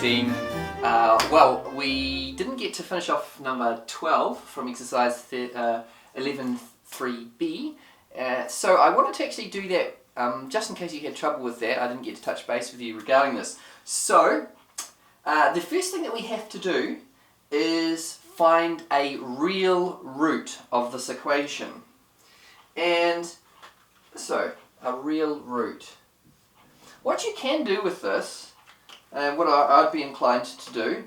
team. Well, we didn't get to finish off number 12 from exercise 11.3b, so I wanted to actually do that just in case you had trouble with that. I didn't get to touch base with you regarding this. So, the first thing that we have to do is find a real root of this equation. And so, a real root. What you can do with this, and what I'd be inclined to do,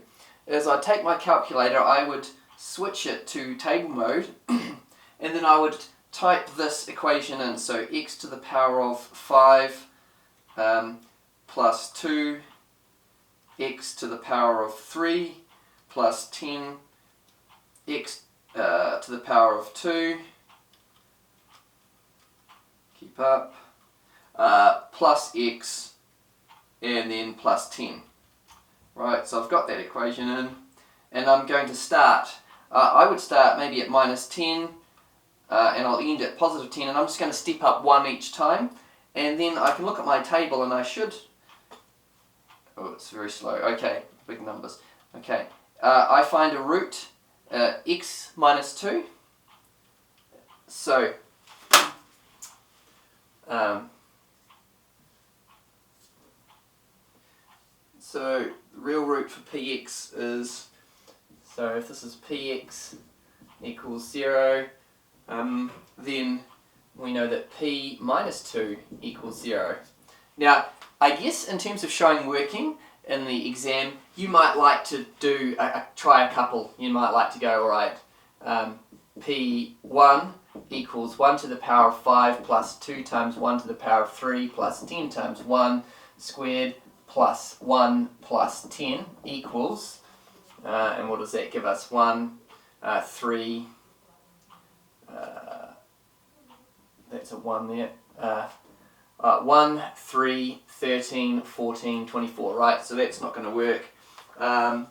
is I'd take my calculator, I would switch it to table mode, and then I would type this equation in. So x to the power of 5 plus 2, x to the power of 3 plus 10, x to the power of 2, keep up, plus x, and then plus 10. Right, so I've got that equation in, and I'm going to start. I would start maybe at minus 10, and I'll end at positive 10, and I'm just going to step up 1 each time, and then I can look at my table and I should... Oh, it's very slow. Okay, big numbers. Okay, I find a root, x minus 2. So, the real root for px is, so if this is px equals 0, then we know that p minus 2 equals 0. Now, I guess in terms of showing working in the exam, you might like to do try a couple. You might like to go, alright, p1 equals 1 to the power of 5 plus 2 times 1 to the power of 3 plus 10 times 1 squared plus 1 plus 10 equals, and what does that give us? 1, 3, that's a 1 there, 1, 3, 13, 14, 24, right? So that's not going to work. And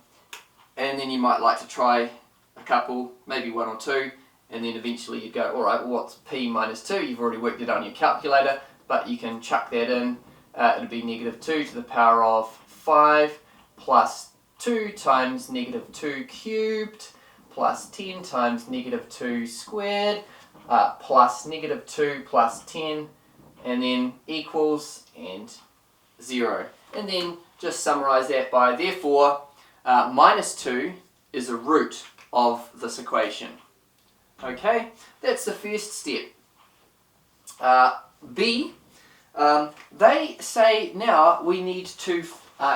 then you might like to try a couple, maybe 1 or 2, and then eventually you go, alright, well, what's p minus 2? You've already worked it out on your calculator, but you can chuck that in. It'll be negative 2 to the power of 5 plus 2 times negative 2 cubed plus 10 times negative 2 squared plus negative 2 plus 10, and then equals and 0. And then just summarize that by, therefore, minus 2 is a root of this equation. Okay, that's the first step. B, they say now we need to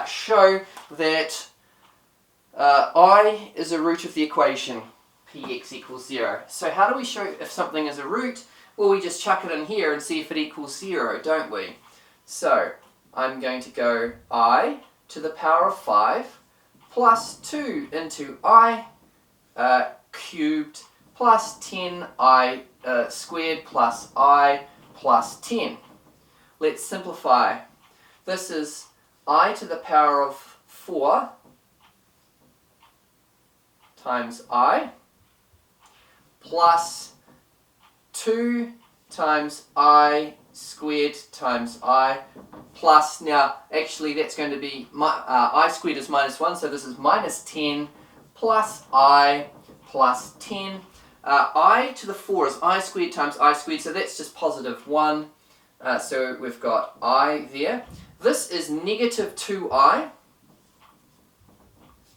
show that I is a root of the equation px equals 0. So how do we show if something is a root? Well, we just chuck it in here and see if it equals 0, don't we? So I'm going to go I to the power of 5 plus 2 into I cubed plus 10I squared plus I plus 10. Let's simplify. This is I to the power of 4 times I plus 2 times I squared times I plus, now actually that's going to be, I squared is minus 1, so this is minus 10 plus I plus 10. I to the 4 is I squared times I squared, so that's just positive 1. So we've got I there. This is negative 2I.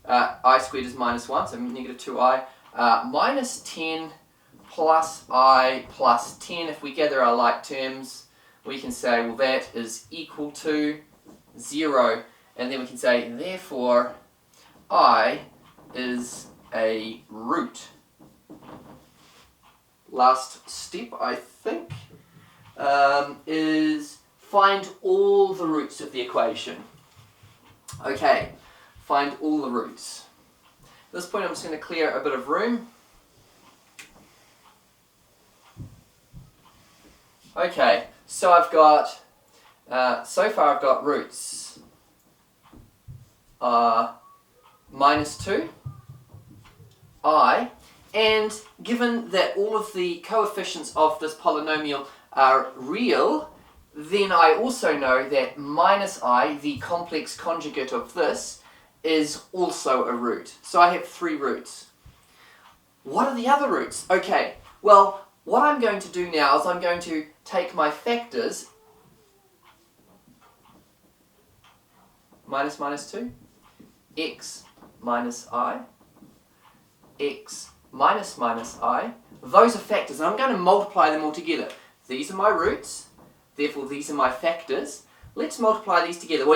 I squared is minus 1, so negative 2I. Minus 10 plus I plus 10. If we gather our like terms, we can say, well, that is equal to 0. And then we can say, therefore, I is a root. Last step, I think, is find all the roots of the equation. Okay, find all the roots. At this point I'm just going to clear a bit of room. Okay, so I've got, so far I've got roots minus 2, I, and given that all of the coefficients of this polynomial are real, then I also know that minus I, the complex conjugate of this, is also a root. So I have 3 roots. What are the other roots? Okay, well, what I'm going to do now is I'm going to take my factors, minus minus 2, x minus I, x minus minus I. Those are factors, and I'm going to multiply them all together. These are my roots, therefore these are my factors. Let's multiply these together.